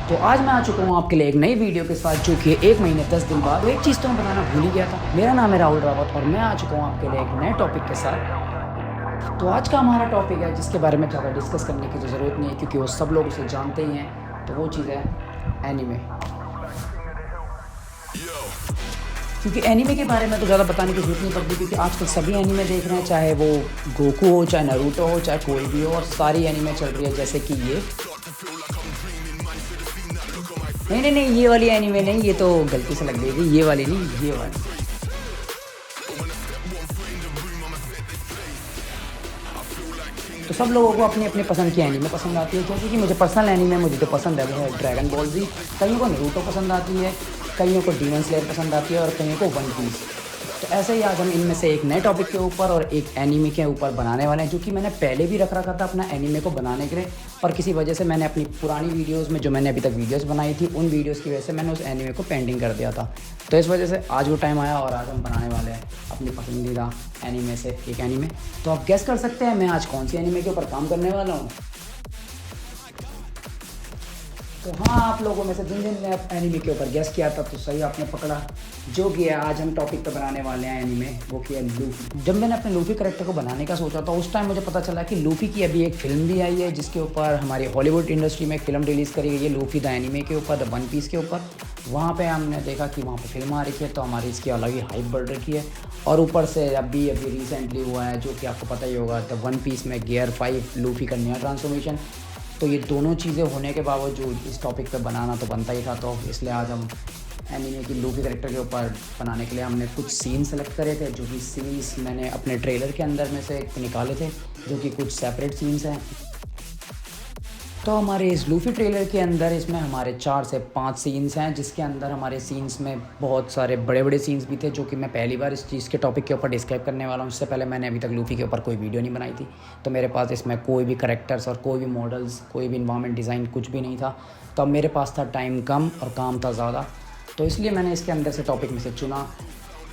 तो आज मैं आ चुका हूँ आपके लिए एक नई वीडियो के साथ, जो कि 1 महीने 10 दिन बाद। एक चीज़ तो मैं बताना भूल ही गया था। मेरा नाम है राहुल रावत और मैं आ चुका हूँ आपके लिए एक नए टॉपिक के साथ। तो आज का हमारा टॉपिक है जिसके बारे में ज़्यादा डिस्कस करने की तो ज़रूरत नहीं है, क्योंकि वो सब लोग उसे जानते ही हैं। तो वो चीज़ है एनीमे। क्योंकि एनीमे के बारे में तो ज़्यादा बताने की ज़रूरत नहीं पड़ती, क्योंकि आजकल सभी एनीमे देख रहे हैं, चाहे वो गोकू हो, चाहे नारुतो हो, चाहे कोई भी हो, और सारी एनीमे चल रही है। जैसे कि ये नहीं, ये वाली एनीमे नहीं, ये तो गलती से लग गई थी। ये वाली नहीं, ये वाली। तो सब लोगों को अपनी अपनी पसंद की एनीमे पसंद आती है। जैसे कि मुझे पर्सनल एनीमे मुझे जो पसंद है वो है ड्रैगन बॉल जी। कईयों को नारुतो पसंद आती है, कईयों को डीमन स्लेयर पसंद आती है, और कईयों को वन पीस। तो ऐसे ही आज हम इनमें से एक नए टॉपिक के ऊपर और एक एनीमे के ऊपर बनाने वाले हैं, जो कि मैंने पहले भी रख रखा था अपना एनीमे को बनाने के लिए। पर किसी वजह से मैंने अपनी पुरानी वीडियोस में, जो मैंने अभी तक वीडियोस बनाई थी, उन वीडियोस की वजह से मैंने उस एनीमे को पेंडिंग कर दिया था। तो इस वजह से आज वो टाइम आया और आज हम बनाने वाले हैं अपनी पसंदीदा एनीमे से एक एनीमे। तो आप गेस कर सकते हैं मैं आज कौन सी एनीमे के ऊपर काम करने वाला हूँ। तो हाँ, आप लोगों में से जिन जिन ने एनीमे के ऊपर गेस किया था तो सही आपने पकड़ा। जो कि है आज हम टॉपिक पे बनाने वाले हैं एनीमे, वो कि है लूफी। जब मैंने अपने लूफी कैरेक्टर को बनाने का सोचा था, उस टाइम मुझे पता चला कि लूफी की अभी एक फिल्म भी आई है, जिसके ऊपर हमारी हॉलीवुड इंडस्ट्री में एक फिल्म रिलीज़ करी गई है लूफी द एनीमे के ऊपर, द वन पीस के ऊपर। वहाँ पे हमने देखा कि वहाँ पे फिल्म आ रही है, तो हमारी इसकी अलग ही हाइप बढ़ रखी है। और ऊपर से अभी रिसेंटली हुआ है, जो कि आपको पता ही होगा, द वन पीस में गियर 5 लूफी का नया ट्रांसफॉर्मेशन। तो ये दोनों चीज़ें होने के बावजूद इस टॉपिक पे बनाना तो बनता ही था। तो इसलिए आज हम एनीमे की लूफी कैरेक्टर के ऊपर बनाने के लिए हमने कुछ सीन सेलेक्ट करे थे, जो कि सीन्स मैंने अपने ट्रेलर के अंदर में से निकाले थे, जो कि कुछ सेपरेट सीन्स हैं। तो हमारे इस लूफी ट्रेलर के अंदर इसमें हमारे 4 से 5 सीन्स हैं, जिसके अंदर हमारे सीन्स में बहुत सारे बड़े बड़े सीन्स भी थे, जो कि मैं पहली बार इस चीज़ के टॉपिक के ऊपर डिस्क्राइब करने वाला हूँ। इससे पहले मैंने अभी तक लूफी के ऊपर कोई वीडियो नहीं बनाई थी, तो मेरे पास इसमें कोई भी करैक्टर्स और कोई भी मॉडल्स, कोई भी इन्वायरमेंट डिज़ाइन कुछ भी नहीं था। तो अब मेरे पास था टाइम कम और काम था ज़्यादा, तो इसलिए मैंने इसके अंदर से टॉपिक में से चुना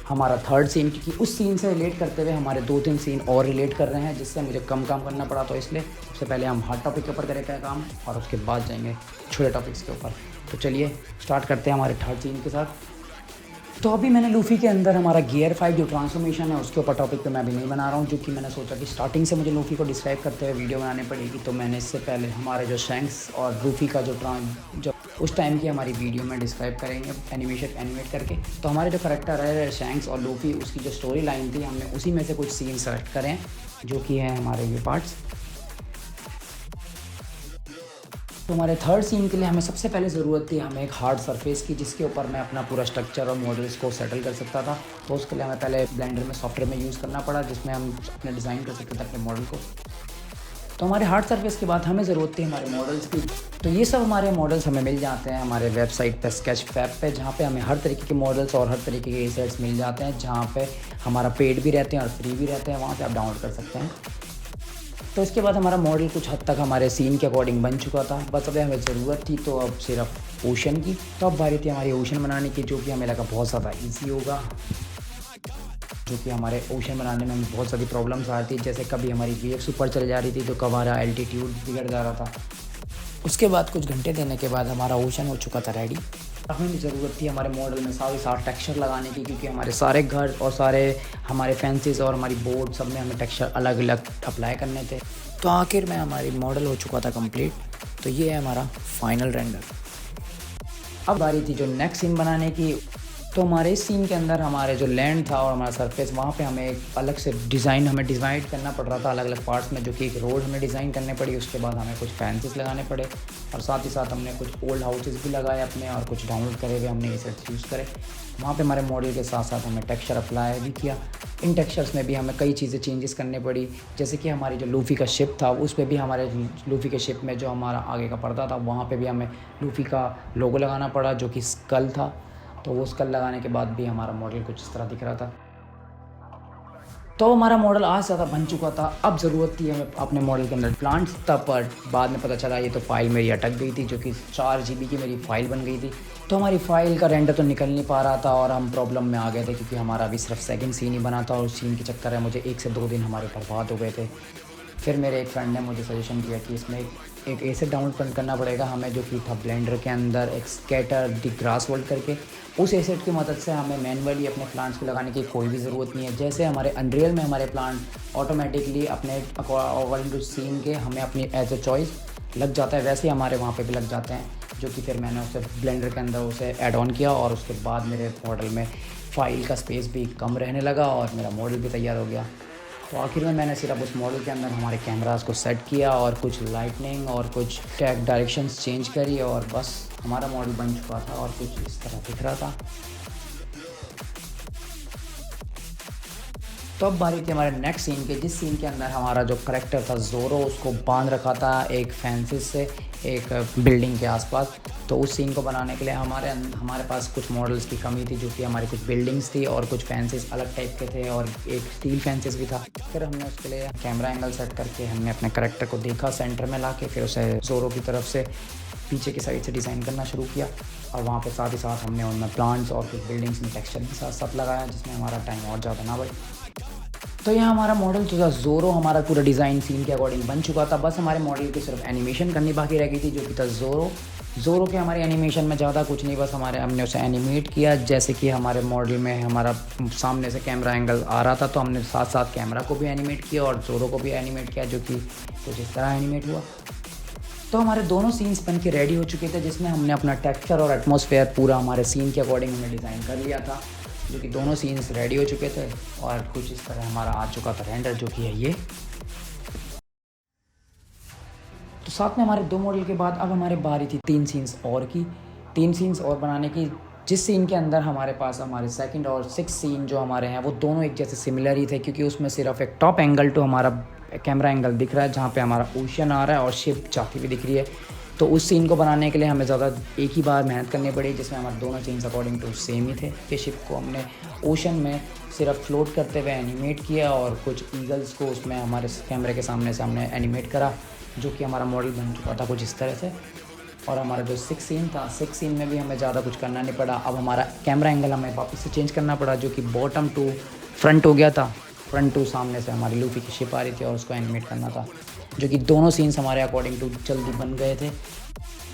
हमारा थर्ड सीन, क्योंकि उस सीन से रिलेट करते हुए हमारे 2-3 सीन और रिलेट कर रहे हैं, जिससे मुझे कम काम करना पड़ा। तो इसलिए सबसे पहले हम हार्ड टॉपिक के ऊपर करेंगे काम, और उसके बाद जाएंगे छोटे टॉपिक्स के ऊपर। तो चलिए स्टार्ट करते हैं हमारे थर्ड सीन के साथ। तो अभी मैंने लूफी के अंदर हमारा गियर 5 जो ट्रांसफॉर्मेशन है, उसके ऊपर टॉपिक पे मैं अभी नहीं बना रहा हूँ, जो कि मैंने सोचा कि स्टार्टिंग से मुझे लूफी को डिस्क्राइब करते हुए वीडियो बनानी पड़ेगी। तो मैंने इससे पहले हमारे जो शैंक्स और लूफी का जो उस टाइम की हमारी वीडियो में डिस्क्राइब करेंगे एनिमेट करके। तो हमारे जो करेक्टर है शैंक्स और लूफी, उसकी जो स्टोरी लाइन थी, हमने उसी में से कुछ सीन सेलेक्ट करें, जो कि है हमारे ये पार्ट्स। तो हमारे थर्ड सीन के लिए हमें सबसे पहले ज़रूरत थी हमें एक हार्ड सरफेस की, जिसके ऊपर मैं अपना पूरा स्ट्रक्चर और मॉडल्स को सेटल कर सकता था। तो उसके लिए हमें पहले ब्लेंडर में सॉफ्टवेयर में यूज़ करना पड़ा, जिसमें हम अपने डिज़ाइन कर सकते थे अपने मॉडल को। तो हमारे हार्ड सरफेस के बाद हमें ज़रूरत थी हमारे मॉडल्स की। तो ये सब हमारे मॉडल्स हमें मिल जाते हैं हमारे वेबसाइट पे स्केचफैब पे, जहाँ पे हमें हर तरीके के मॉडल्स और हर तरीके के एसेट्स मिल जाते हैं, जहाँ पे हमारा पेड भी रहते हैं और फ्री भी रहते हैं। वहाँ से आप डाउनलोड कर सकते हैं। तो इसके बाद हमारा मॉडल कुछ हद तक हमारे सीन के अकॉर्डिंग बन चुका था। बस अब हमें ज़रूरत थी तो अब सिर्फ ओशन की। तो अब बारी थी हमारी ओशन बनाने की, जो कि हमें लगा बहुत ज़्यादा ईजी होगा, जो कि हमारे ओशन बनाने में हमें बहुत सारी प्रॉब्लम्स आ रही थी। जैसे कभी हमारी वेव्स ऊपर चले जा रही थी, तो कभी हमारा एल्टीट्यूड बिगड़ जा रहा था। उसके बाद कुछ घंटे देने के बाद हमारा ओशन हो चुका था रेडी। हमें ज़रूरत थी हमारे मॉडल में सारे टेक्सचर लगाने की, क्योंकि हमारे सारे घर और सारे हमारे फैंसीज और हमारी बोर्ड सब में हमें टेक्सचर अलग अलग अप्लाई करने थे। तो आखिर में हमारी मॉडल हो चुका था कंप्लीट। तो ये है हमारा फाइनल रेंडर। अब बारी थी जो नेक्स्ट सीन बनाने की। तो हमारे इस सीन के अंदर हमारे जो लैंड था और हमारा सरफेस, वहाँ पे हमें एक अलग से हमें डिज़ाइन करना पड़ रहा था अलग अलग पार्ट्स में, जो कि एक रोड हमें डिज़ाइन करनी पड़ी। उसके बाद हमें कुछ फैंसीज लगाने पड़े, और साथ ही साथ हमने कुछ ओल्ड हाउसेस भी लगाए अपने, और कुछ डाउनलोड करे हुए हमने ये सेट्स यूज़ करे। वहाँ पे हमारे मॉडल के साथ साथ हमने टेक्सचर अप्लाई भी किया। इन टेक्सचर्स में भी हमें कई चीज़ें चेंजेस करनी पड़ी, जैसे कि हमारी जो लूफी का शिप था, उस पर भी हमारे लूफी के शिप में जो हमारा आगे का पर्दा था, वहाँ पे भी हमें लूफी का लोगो लगाना पड़ा, जो कि स्कल था। तो वो स्कल लगाने के बाद भी हमारा मॉडल कुछ इस तरह दिख रहा था। तो हमारा मॉडल आज ज़्यादा बन चुका था। अब ज़रूरत थी हमें अपने मॉडल के अंदर प्लांट्स था, पर बाद में पता चला ये तो फाइल मेरी अटक गई थी, जो कि 4 GB की मेरी फ़ाइल बन गई थी। तो हमारी फ़ाइल का रेंडर तो निकल नहीं पा रहा था, और हम प्रॉब्लम में आ गए थे, क्योंकि हमारा अभी सिर्फ सेकंड सीन ही बना था, और उस सीन के चक्कर में मुझे 1 से 2 दिन हमारे बर्बाद हो गए थे। फिर मेरे एक फ्रेंड ने मुझे सजेशन किया कि इसमें एक एसेट डाउनलोड करना पड़ेगा हमें, जो कि था ब्लेंडर के अंदर एक स्कैटर द ग्रास वर्ल्ड करके। उस एसेट की मदद से हमें मैनुअली अपने प्लांट्स को लगाने की कोई भी ज़रूरत नहीं है। जैसे हमारे अनरियल में हमारे प्लांट ऑटोमेटिकली अपने अकॉर्डिंग टू सीन के हमें अपनी एज ए चॉइस लग जाता है, वैसे ही हमारे वहाँ पे भी लग जाते हैं, जो कि फिर मैंने उसे ब्लेंडर के अंदर उसे ऐड ऑन किया और उसके बाद मेरे मॉडल में फ़ाइल का स्पेस भी कम रहने लगा और मेरा मॉडल भी तैयार हो गया। तो आखिर में मैंने सिर्फ उस मॉडल के अंदर हमारे कैमरास को सेट किया और कुछ लाइटनिंग और कुछ टैग डायरेक्शंस चेंज करी और बस हमारा मॉडल बन चुका था और कुछ इस तरह दिख रहा था। तो अब बारी थी हमारे नेक्स्ट सीन के, जिस सीन के अंदर हमारा जो करेक्टर था ज़ोरो, उसको बांध रखा था एक फेंसिस से एक बिल्डिंग के आसपास। तो उस सीन को बनाने के लिए हमारे पास कुछ मॉडल्स की कमी थी, जो कि हमारी कुछ बिल्डिंग्स थी और कुछ फेंसिस अलग टाइप के थे और एक स्टील फेंसिस भी था। फिर हमने उसके लिए कैमरा एंगल सेट करके हमने अपने करेक्टर को देखा सेंटर में ला के, फिर उसे ज़ोरो की तरफ से पीछे की साइड से डिज़ाइन करना शुरू किया और वहाँ पे साथ ही साथ हमने उनमें प्लांट्स और कुछ बिल्डिंग्स में टेक्सचर भी साथ साथ लगाया, जिसमें हमारा टाइम और ज़्यादा ना बढ़े। तो यहाँ हमारा मॉडल जो था ज़ोरो हमारा पूरा डिज़ाइन सीन के अकॉर्डिंग बन चुका था। बस हमारे मॉडल की सिर्फ एनिमेशन करनी बाकी रह गई थी, जो कि था ज़ोरो के हमारे एनिमेशन में ज़्यादा कुछ नहीं, बस हमने उसे एनिमेट किया। जैसे कि हमारे मॉडल में हमारा सामने से कैमरा एंगल आ रहा था, तो हमने साथ साथ कैमरा को भी एनिमेट किया और ज़ोरो को भी एनिमेट किया, जो कि कुछ इस तरह एनिमेट हुआ। तो हमारे दोनों सीन्स बन के रेडी हो चुके थे, जिसमें हमने अपना टेक्सचर और एटमॉस्फेयर पूरा हमारे सीन के अकॉर्डिंग हमने डिज़ाइन कर लिया था, जो कि दोनों सीन्स रेडी हो चुके थे और कुछ इस तरह हमारा आ चुका था रेंडर, जो कि है ये। तो साथ में हमारे 2 मॉडल के बाद अब हमारे बारी थी 3 सीन्स और बनाने की, जिस सीन के अंदर हमारे पास हमारे सेकंड और 6 सीन जो हमारे हैं वो दोनों एक जैसे सिमिलर ही थे, क्योंकि उसमें सिर्फ एक टॉप एंगल टू हमारा कैमरा एंगल दिख रहा है जहाँ पे हमारा ओशन आ रहा है और शिप जाती हुई दिख रही है। तो उस सीन को बनाने के लिए हमें ज़्यादा एक ही बार मेहनत करनी पड़ी, जिसमें हमारे दोनों सीन्स अकॉर्डिंग टू सेम ही थे। कि शिप को हमने ओशन में सिर्फ फ्लोट करते हुए एनिमेट किया और कुछ ईगल्स को उसमें हमारे कैमरे के सामने एनिमेट करा, जो कि हमारा मॉडल बन चुका था कुछ इस तरह से। और हमारा जो 6 सीन था, 6 सीन में भी हमें ज़्यादा कुछ करना नहीं पड़ा। अब हमारा कैमरा एंगल हमें वापस से चेंज करना पड़ा, जो कि बॉटम टू फ्रंट हो गया था। फ्रंट टू सामने से हमारी लूफी की शिप आ रही थी और उसको एनिमेट करना था, जो कि दोनों सीन्स हमारे अकॉर्डिंग टू जल्दी बन गए थे।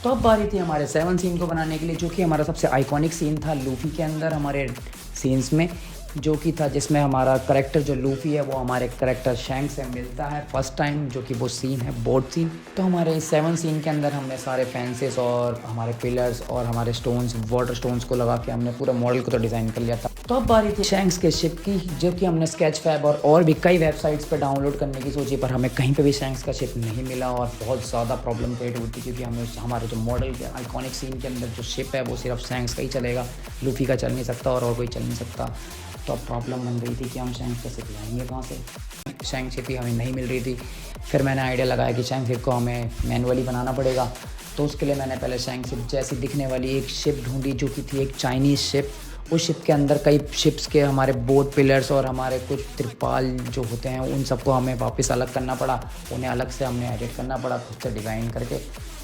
तो अब बारी थी हमारे 7 सीन को बनाने के लिए, जो कि हमारा सबसे आइकॉनिक सीन था लूफी के अंदर हमारे सीन्स में, जो कि था जिसमें हमारा करेक्टर जो लूफी है वो हमारे करेक्टर शैंक्स से मिलता है फर्स्ट टाइम, जो कि वो सीन है बोट सीन। तो हमारे 7 सीन के अंदर हमने सारे फेंसेस और हमारे पिलर्स और हमारे स्टोन्स, वाटर स्टोन्स को लगा के हमने पूरा मॉडल को तो डिज़ाइन कर लिया था। तो अब बारी थी शैंक्स के शिप की, जो कि हमने स्केच फैब और भी कई वेबसाइट्स पर डाउनलोड करने की सोची, पर हमें कहीं पर भी शैंक्स का शिप नहीं मिला और बहुत ज़्यादा प्रॉब्लम क्रिएट हुई थी, क्योंकि हमें हमारे जो मॉडल के आइकॉनिक सीन के अंदर जो शिप है वो सिर्फ शैंक्स का ही चलेगा, लूफी का चल नहीं सकता और कोई चल नहीं सकता। तो अब प्रॉब्लम बन रही थी कि हम शैंक्स का शिप लाएंगे कहाँ से, शैंक्स शिप ही हमें नहीं मिल रही थी। फिर मैंने आइडिया लगाया कि शैंक्स शिप को हमें मैनुअली बनाना पड़ेगा। तो उसके लिए मैंने पहले शैंक्स शिप जैसी दिखने वाली एक शिप ढूंढी, जो कि थी एक चाइनीज़ शिप। उस शिप के अंदर कई शिप्स के हमारे बोट पिलर्स और हमारे कुछ त्रिपाल जो होते हैं उन सबको हमें वापस अलग करना पड़ा, उन्हें अलग से हमने एडिट करना पड़ा खुद से डिज़ाइन करके।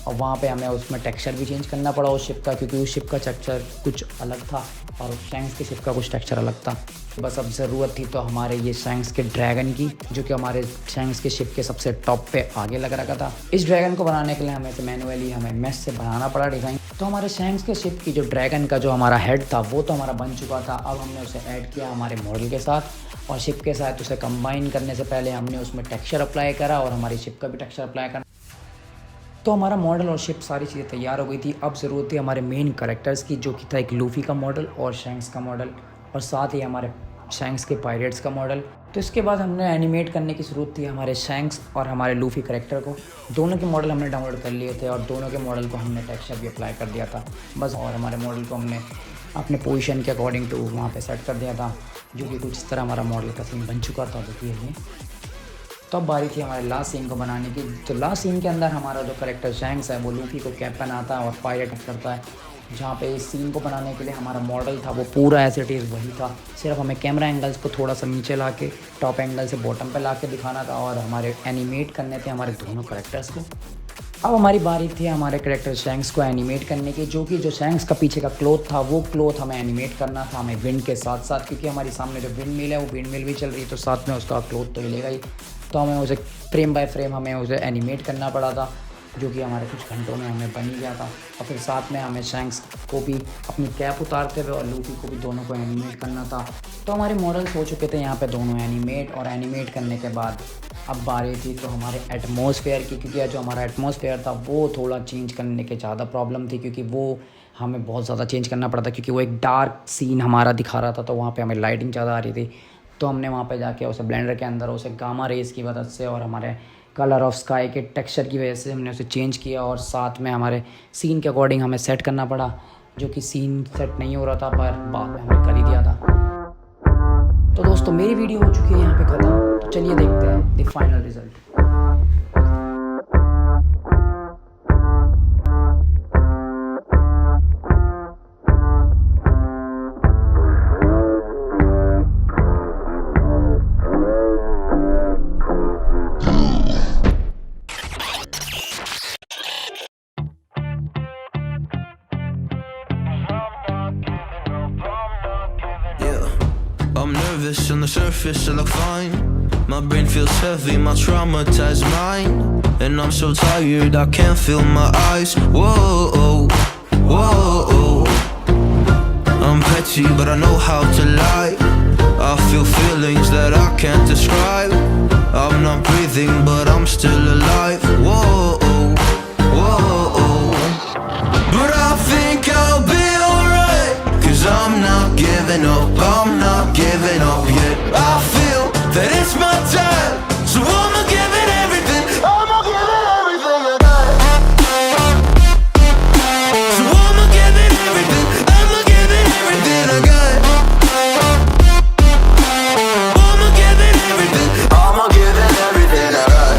और वहाँ पे हमें उसमें टेक्सचर भी चेंज करना पड़ा उस शिप का, क्योंकि उस शिप का टेक्सचर कुछ अलग था और शैंक्स के शिप का कुछ टेक्सचर अलग था। बस अब ज़रूरत थी तो हमारे ये शैंक्स के ड्रैगन की, जो कि हमारे शैंक्स के शिप के सबसे टॉप पे आगे लग रखा था। इस ड्रैगन को बनाने के लिए हमें मैनुअली हमें मेश से बनाना पड़ा डिज़ाइन। तो हमारे शैंक्स के शिप की जो ड्रैगन का जो हमारा हेड था वो तो हमारा बन चुका था। अब हमने उसे ऐड किया हमारे मॉडल के साथ और शिप के साथ उसे कंबाइन करने से पहले हमने उसमें टेक्सचर अप्लाई करा और हमारी शिप का भी टेक्सचर अप्लाई करा। तो हमारा मॉडल और शिप सारी चीज़ें तैयार हो गई थी। अब ज़रूरत थी हमारे मेन कैरेक्टर्स की, जो कि था एक लूफी का मॉडल और शैंक्स का मॉडल और साथ ही हमारे शैंक्स के पायरेट्स का मॉडल। तो इसके बाद हमने एनिमेट करने की ज़रूरत थी हमारे शैंक्स और हमारे लूफी कैरेक्टर को। दोनों के मॉडल हमने डाउनलोड कर लिए थे और दोनों के मॉडल को हमने टेक्सचर भी अप्लाई कर दिया था बस। और हमारे मॉडल को हमने अपने पोजीशन के अकॉर्डिंग टू वहाँ पे सेट कर दिया था, जो कि कुछ इस तरह हमारा मॉडल का सीन बन चुका था। देखिए ये तो अब बारी थी हमारे लास्ट सीन को बनाने की। तो लास्ट सीन के अंदर हमारा जो करेक्टर शैंक्स है वो लूफी को कैप पहनाता है और पायरेट करता है, जहाँ पे इस सीन को बनाने के लिए हमारा मॉडल था वो पूरा एज इट इज़ वही था। सिर्फ हमें कैमरा एंगल्स को थोड़ा सा नीचे ला के टॉप एंगल से बॉटम पे ला के दिखाना था और हमारे एनिमेट करने थे हमारे दोनों करेक्टर्स को। अब हमारी बारी थी हमारे करेक्टर शैंक्स को एनिमेट करने की, जो कि जो शैंक्स का पीछे का क्लॉथ था वो क्लॉथ हमें एनिमेट करना था हमें विंड के साथ साथ, क्योंकि हमारी सामने जो विंड मिल है वो विंड मिल भी चल रही है तो साथ में उसका क्लॉथ तो हिलेगा ही। तो हमें उसे फ्रेम बाय फ्रेम हमें उसे एनिमेट करना पड़ा था, जो कि हमारे कुछ घंटों में हमें बन ही गया था। और फिर साथ में हमें शैंक्स को भी अपनी कैप उतारते हुए और लूफी को भी दोनों को एनिमेट करना था। तो हमारे मॉडल्स हो चुके थे यहाँ पे दोनों एनिमेट, और एनिमेट करने के बाद अब बारी थी तो हमारे एटमॉस्फेयर की, क्योंकि जो हमारा एटमॉस्फेयर था वो थोड़ा चेंज करने के ज़्यादा प्रॉब्लम थी, क्योंकि वो हमें बहुत ज़्यादा चेंज करना पड़ा था, क्योंकि वो एक डार्क सीन हमारा दिखा रहा था। तो वहाँ पे हमें लाइटिंग ज़्यादा आ रही थी। तो हमने वहाँ पे जाके उसे ब्लेंडर के अंदर उसे गामा रेज की मदद से और हमारे कलर ऑफ स्काई के टेक्सचर की वजह से हमने उसे चेंज किया, और साथ में हमारे सीन के अकॉर्डिंग हमें सेट करना पड़ा, जो कि सीन सेट नहीं हो रहा था, पर बाद में हमने कर ही दिया था। तो दोस्तों मेरी वीडियो हो चुकी है यहाँ पे ख़त्म। तो चलिए देखते हैं the final result. I'm nervous on the surface, I look fine. My brain feels heavy, my traumatized mind. And I'm so tired, I can't feel my eyes. Whoa, whoa. I'm petty, but I know how to lie. I feel feelings that I can't describe. I'm not breathing, but I'm still alive. Whoa, whoa. But I think I'll be alright, 'cause I'm not giving up, I'm not giving up yet. I feel that it's my time, so I'ma give it everything. I'ma give it everything I got. So I'ma give it everything, I'ma give it everything I got. I'ma give it everything, I'ma give it everything I got.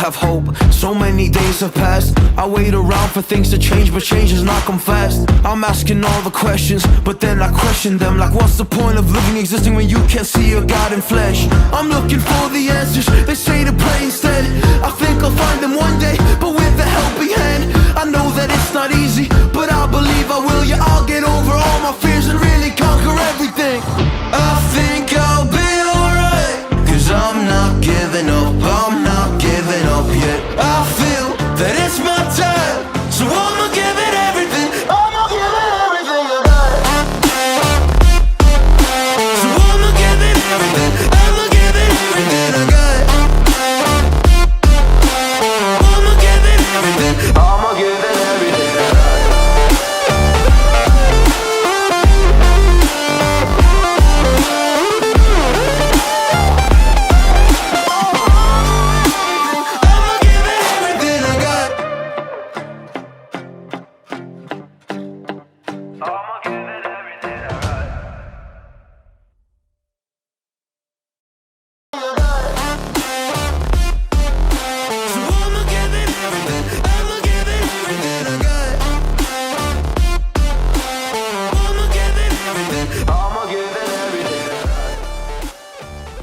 Have hope. So many days have passed. I wait around for things to change, but change has not come fast. I'm asking all the questions, but then I question them. Like, what's the point of living, existing when you can't see your God in flesh? I'm looking for the answers, they say to pray instead. I think I'll find them one day, but with a helping hand. I know that it's not easy, but I believe I will. Yeah,